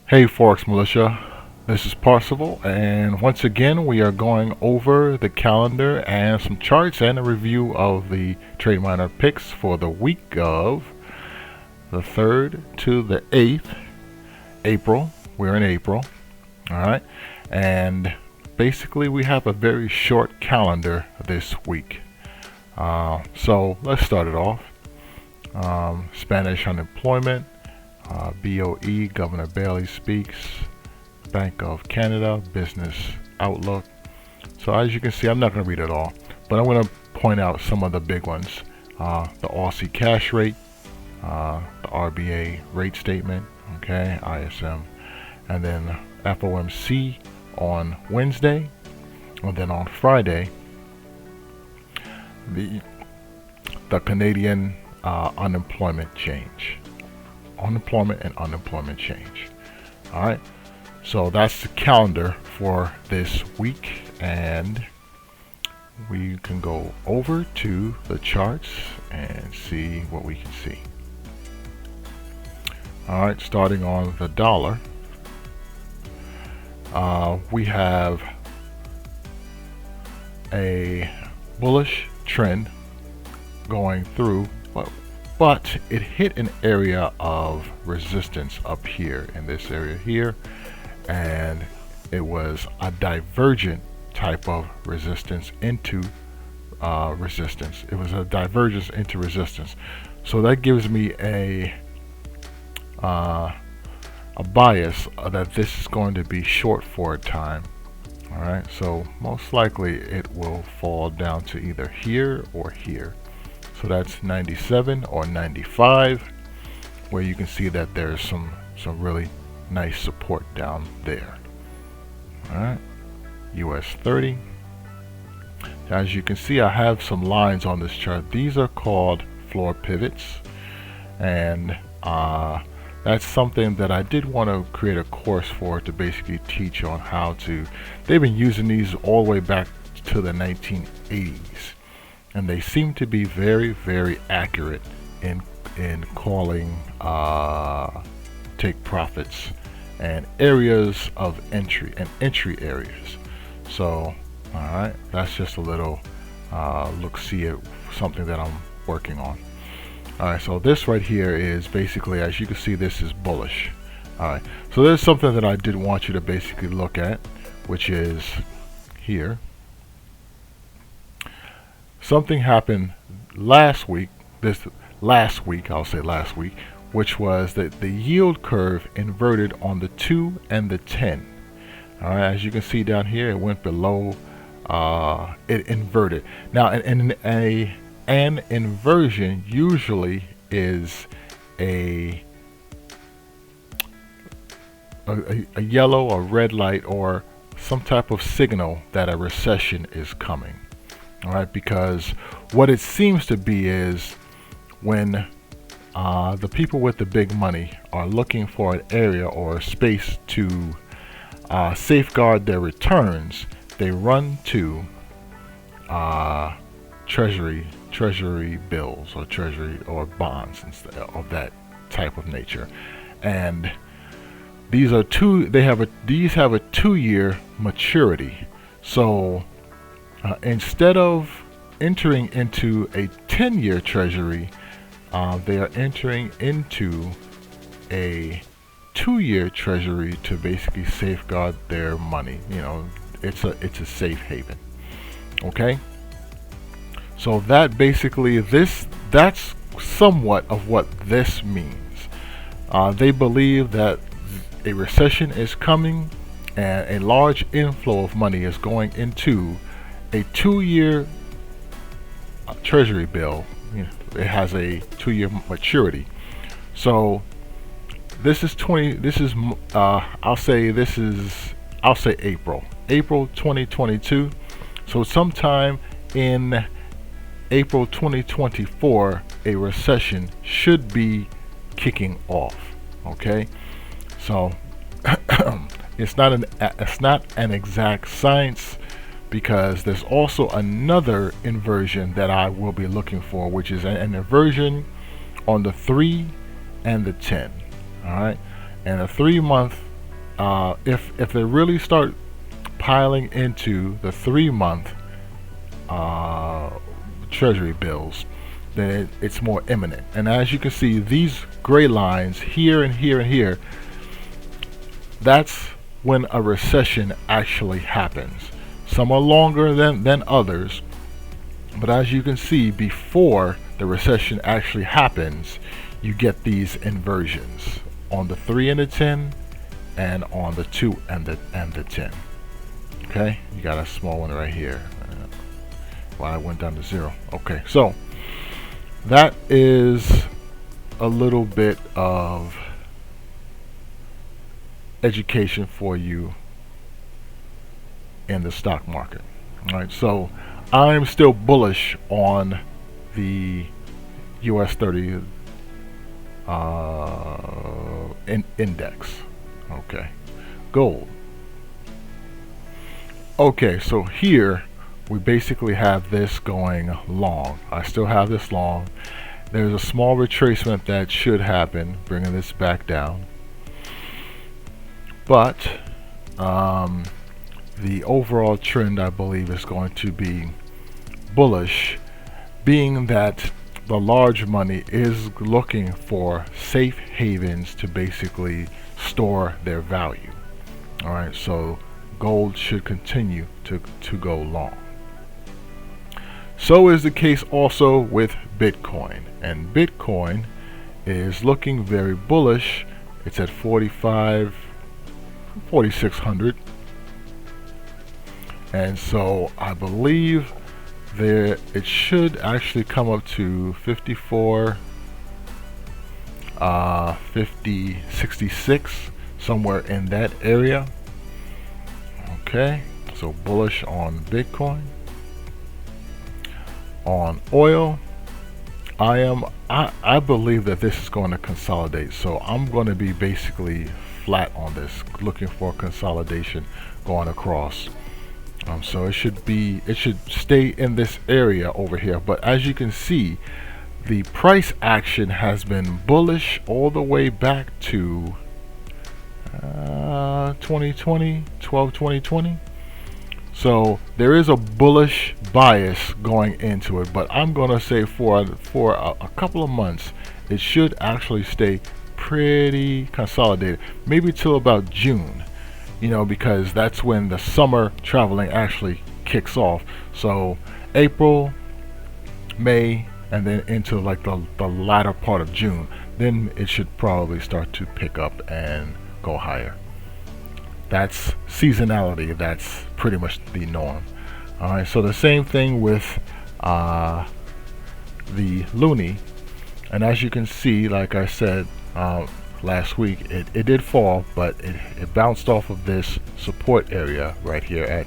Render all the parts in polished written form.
Hey Forex Militia, this is Parsival, and once again we are going over the calendar and some charts and a review of the Trademiner picks for the week of the 3rd to the 8th April. We're in April, alright, and basically we have a very short calendar this week. So let's start it off. Spanish unemployment. BOE, Governor Bailey speaks, Bank of Canada, Business Outlook. So as you can see, I'm not going to read it all, but I'm going to point out some of the big ones. The Aussie cash rate, the RBA rate statement, okay, ISM, and then FOMC on Wednesday, and then on Friday, the Canadian unemployment change. Unemployment and unemployment change. Alright, so that's the calendar for this week, and we can go over to the charts and see what we can see. Alright, starting on the dollar, we have a bullish trend going through, but it hit an area of resistance up here in this area here, and it was a divergent type of resistance into resistance. It was a divergence into resistance, so that gives me a bias that this is going to be short for a time. Alright, so most likely it will fall down to either here or here. So that's 97 or 95, where you can see that there's some really nice support down there. Alright, US 30. As you can see, I have some lines on this chart. These are called floor pivots, and that's something that I did want to create a course for, to basically teach on how to. They've been using these all the way back to the 1980s. And they seem to be very, very accurate in calling take profits and areas of entry and entry areas. So, all right, that's just a little look-see at something that I'm working on. All right, so this right here is basically, as you can see, this is bullish. All right, so there's something that I did want you to basically look at, which is here. Something happened last week, which was that the yield curve inverted on the 2 and the 10. Alright, as you can see down here, it went below, it inverted. Now, an inversion usually is a yellow or red light, or some type of signal that a recession is coming. Alright, because what it seems to be is when the people with the big money are looking for an area or a space to safeguard their returns, they run to treasury bills or treasury or bonds of that type of nature. And these are these have a 2-year maturity. So instead of entering into a 10-year treasury, they are entering into a 2-year treasury to basically safeguard their money. You know, it's a safe haven. Okay, so that basically that's somewhat of what this means. They believe that a recession is coming, and a large inflow of money is going into a 2-year treasury bill. You know, it has a 2-year maturity. So this is I'll say April 2022. So sometime in April 2024, a recession should be kicking off. Okay, so it's not an exact science, because there's also another inversion that I will be looking for, which is an inversion on the 3 and the 10. All right, and a 3-month if they really start piling into the 3-month treasury bills, then it's more imminent. And as you can see, these gray lines here and here and here, that's when a recession actually happens. Some are longer than others, but as you can see, before the recession actually happens, you get these inversions on the 3 and the 10 and on the 2 and the 10. Okay, you got a small one right here. Well, I went down to 0. Okay, so that is a little bit of education for you in the stock market. All right, so I'm still bullish on the US 30 index. Okay, gold. Okay, so here we basically have this going long. I still have this long. There's a small retracement that should happen, bringing this back down. But the overall trend, I believe, is going to be bullish, being that the large money is looking for safe havens to basically store their value. All right, so gold should continue to go long. So is the case also with Bitcoin, and Bitcoin is looking very bullish. It's at 4,600, and so I believe there it should actually come up to 54, 66, somewhere in that area. Okay, so bullish on Bitcoin. On oil, I believe that this is going to consolidate, so I'm going to be basically flat on this, looking for consolidation going across. So it should stay in this area over here, but as you can see, the price action has been bullish all the way back to 2020. So there is a bullish bias going into it, but I'm gonna say for a couple of months it should actually stay pretty consolidated, maybe till about June, you know, because that's when the summer traveling actually kicks off. So April, May, and then into like the latter part of June, then it should probably start to pick up and go higher. That's seasonality. That's pretty much the norm. All right, so the same thing with the loonie, and as you can see, like I said last week, it did fall, but it bounced off of this support area right here at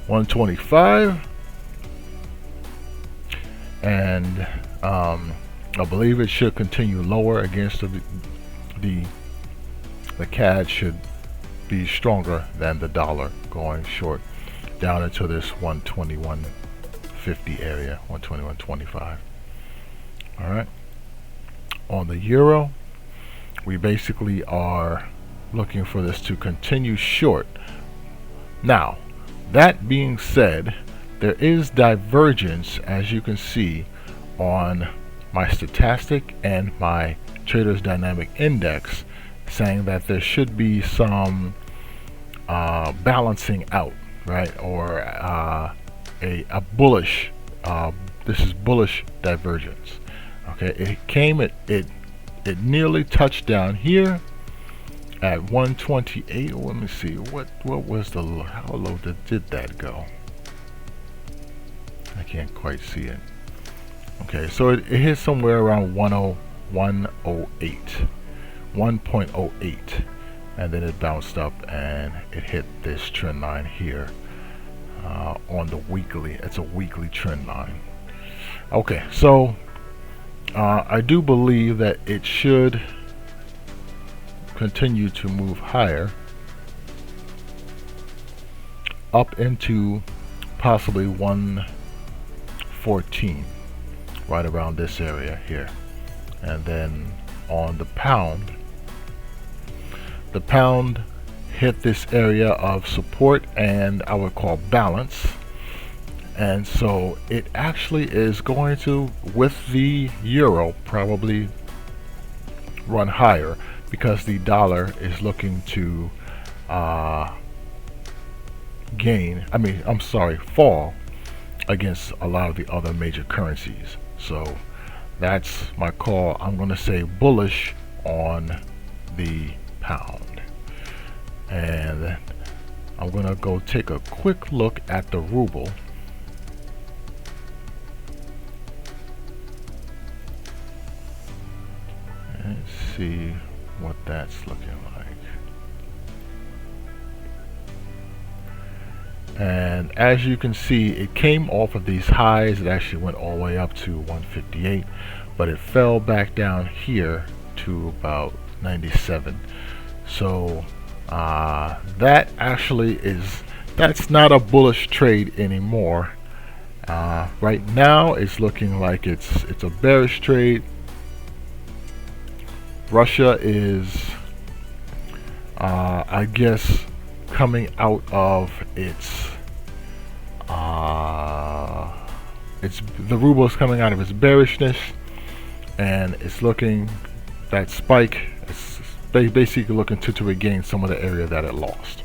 125, and I believe it should continue lower against the CAD should be stronger than the dollar, going short down into this 121.50 area, 121.25. all right, on the euro, we basically are looking for this to continue short. Now, that being said, there is divergence, as you can see, on my stochastic and my Traders Dynamic Index, saying that there should be some balancing out, right? Or a bullish, this is bullish divergence. Okay, it came it nearly touched down here at 128. Let me see, what was the, how low did that go? I can't quite see it. Okay, so it hit somewhere around 1.08, and then it bounced up and it hit this trend line here on the weekly. It's a weekly trend line. Okay, so I do believe that it should continue to move higher up into possibly 114, right around this area here. And then on the pound, the pound hit this area of support and I would call balance, and so it actually is going to, with the euro, probably run higher because the dollar is looking to fall against a lot of the other major currencies. So that's my call. I'm going to say bullish on the pound. And I'm going to go take a quick look at the ruble. And see what that's looking like. And as you can see, it came off of these highs. It actually went all the way up to 158, but it fell back down here to about 97. So that actually that's not a bullish trade anymore. Right now it's looking like it's a bearish trade. Russia is I guess coming out of the ruble is coming out of its bearishness, and it's looking, that spike, it's basically looking to regain some of the area that it lost.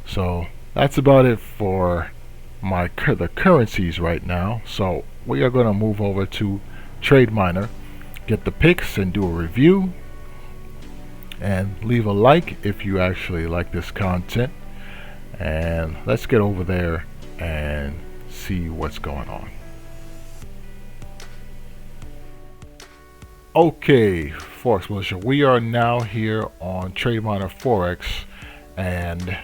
So that's about it for the currencies right now. So we are going to move over to Trademiner, get the picks and do a review, and leave a like if you actually like this content, and let's get over there and see what's going on. Okay, ForexMilitia, we are now here on Trademiner Forex, and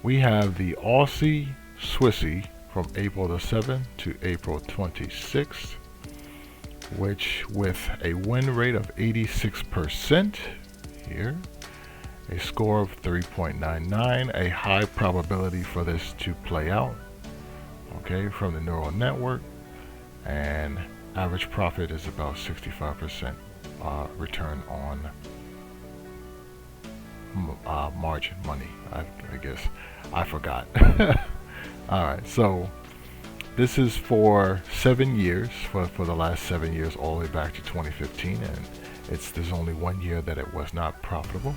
we have the Aussie Swissy from April the 7th to April 26th, which with a win rate of 86% here, a score of 3.99, a high probability for this to play out, okay, from the neural network, and average profit is about 65% return on margin money. I guess I forgot. Alright, so this is for 7 years, for the last 7 years, all the way back to 2015, and there's only 1 year that it was not profitable.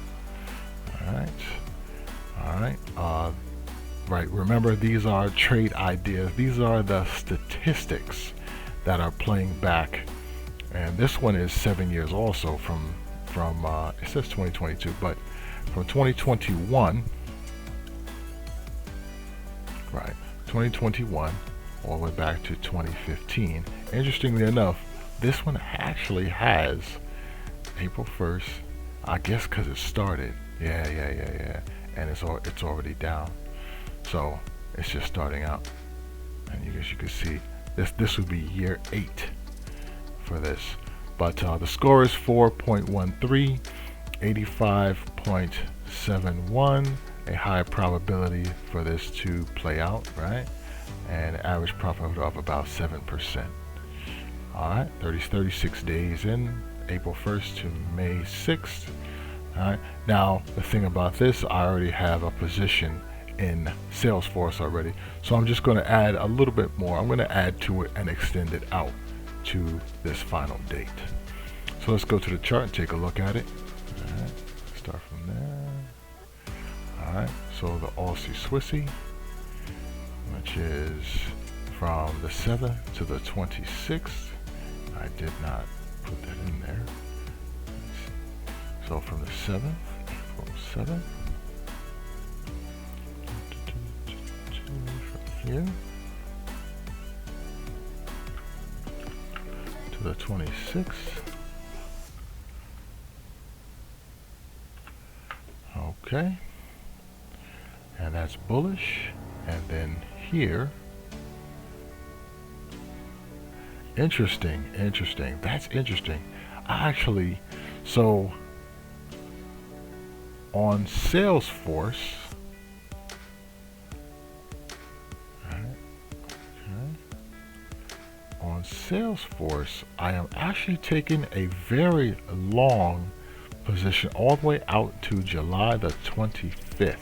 Alright, right, remember, these are trade ideas. These are the statistics that are playing back, and this one is 7 years also from it says 2022, but from 2021, right, 2021 all the way back to 2015. Interestingly enough, this one actually has April 1st, I guess because it started, yeah, and it's already down, so it's just starting out, and you can see this would be year 8 for this, but the score is 4.13, 85.71, a high probability for this to play out, right? And average profit of about 7%. Alright, 36 days in, April 1st to May 6th. Alright, now the thing about this, I already have a position in Salesforce already, so I'm just going to add a little bit more. I'm going to add to it and extend it out to this final date. So let's go to the chart and take a look at it. Alright, start from there. Alright, so the Aussie Swissy, which is from the 7th to the 26th. I did not put that in there. So from the 7th, April 7th, from here to the 26th. Okay, and that's bullish. And then here, interesting, that's interesting. Actually, so on Salesforce, on Salesforce, I am actually taking a very long position all the way out to July the 25th.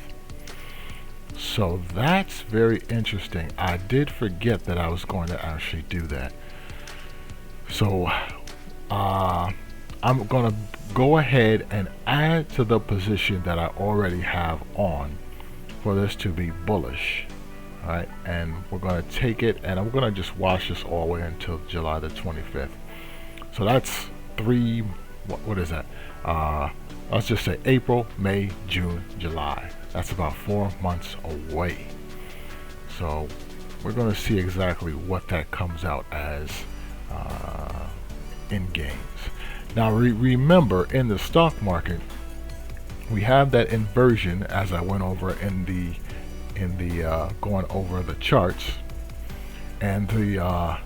So that's very interesting. I did forget that I was going to actually do that. So I'm going to go ahead and add to the position that I already have on for this to be bullish. Alright, and we're going to take it, and I'm going to just watch this all the way until July the 25th. So that's what is that? Let's just say April, May, June, July. That's about 4 months away. So we're going to see exactly what that comes out as in gains. Now remember, in the stock market, we have that inversion, as I went over in the going over the charts, and the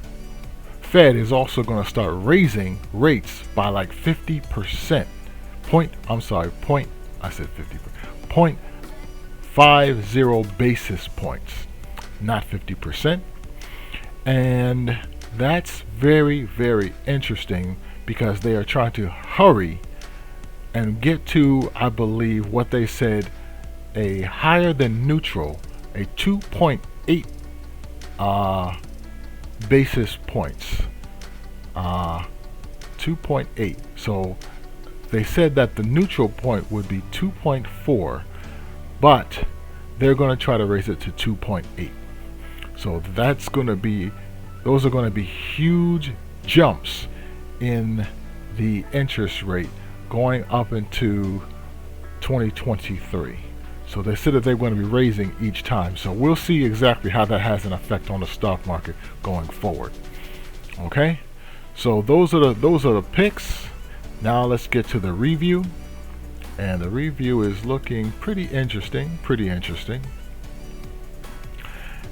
Fed is also going to start raising rates by like 50%. I said 50. 0.50 basis points, not 50%. And that's very, very interesting, because they are trying to hurry and get to, I believe, what they said, a higher than neutral, a 2.8 basis points. 2.8. So they said that the neutral point would be 2.4, but they're going to try to raise it to 2.8. So that's going to be, those are going to be huge jumps in the interest rate going up into 2023. So they said that they're going to be raising each time. So we'll see exactly how that has an effect on the stock market going forward. Okay, so those are the picks. Now let's get to the review, and the review is looking pretty interesting.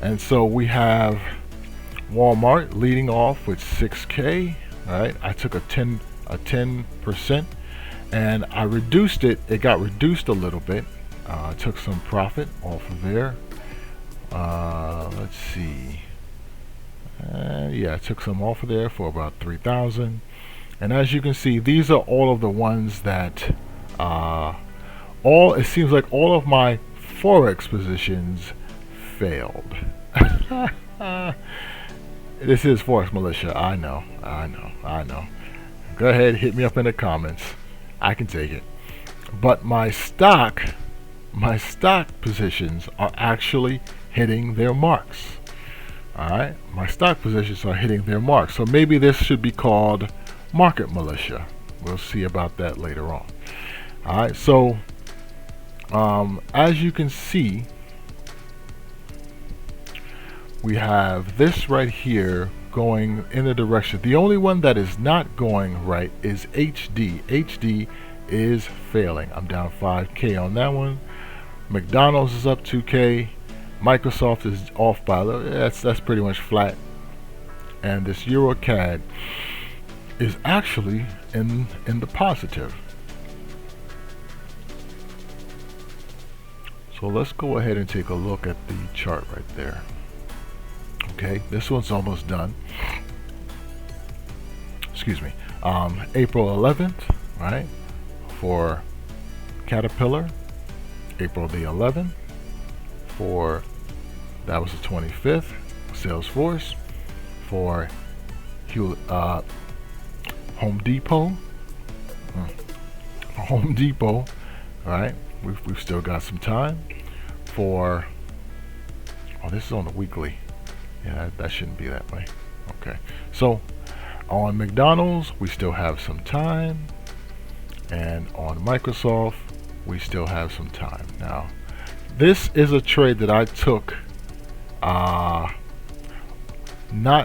And so we have Walmart leading off with 6K. All right, I took a 10%, and I reduced it. It got reduced a little bit. I took some profit off of there. Let's see. Yeah, I took some off of there for about 3,000. And as you can see, these are all of the ones that it seems like all of my Forex positions failed. This is ForexMilitia. I know. Go ahead, hit me up in the comments. I can take it. But my stock positions are actually hitting their marks. Alright, my stock positions are hitting their marks. So maybe this should be called Market Militia. We'll see about that later on. Alright, so as you can see, we have this right here going in the direction. The only one that is not going right is HD. HD is failing. I'm down 5K on that one. McDonald's is up 2K. Microsoft is off by a little. That's pretty much flat. And this Eurusd is actually in the positive. So let's go ahead and take a look at the chart right there. Okay, this one's almost done. Excuse me. April 11th, right, for Caterpillar. April the 11th for, that was the 25th, Salesforce. For Home Depot. Home Depot, right? We've still got some time. For, oh, this is on the weekly. Yeah, that shouldn't be that way. Okay, so on McDonald's we still have some time, and on Microsoft we still have some time. Now this is a trade that I took,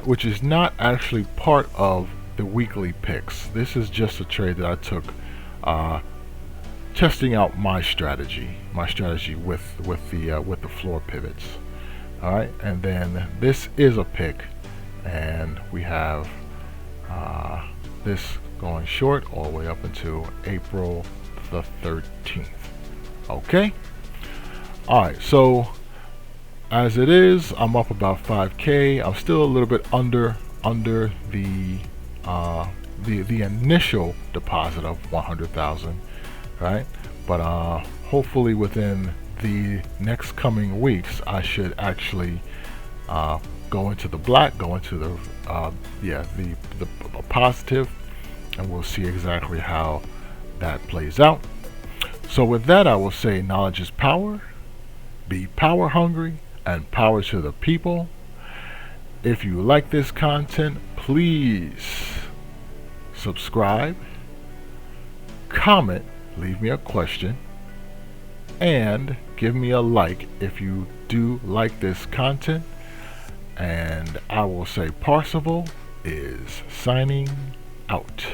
which is not actually part of the weekly picks. This is just a trade that I took, testing out my strategy with the floor pivots. All right, and then this is a pick, and we have this going short all the way up until April the 13th. Okay, all right, so as it is, I'm up about 5K. I'm still a little bit under the initial deposit of 100,000. right? But hopefully within the next coming weeks, I should actually go into the black, go into the the positive, and we'll see exactly how that plays out. So with that, I will say knowledge is power. Be power hungry and power to the people. If you like this content, please subscribe, comment, leave me a question, and give me a like if you do like this content. And I will say Parsival is signing out.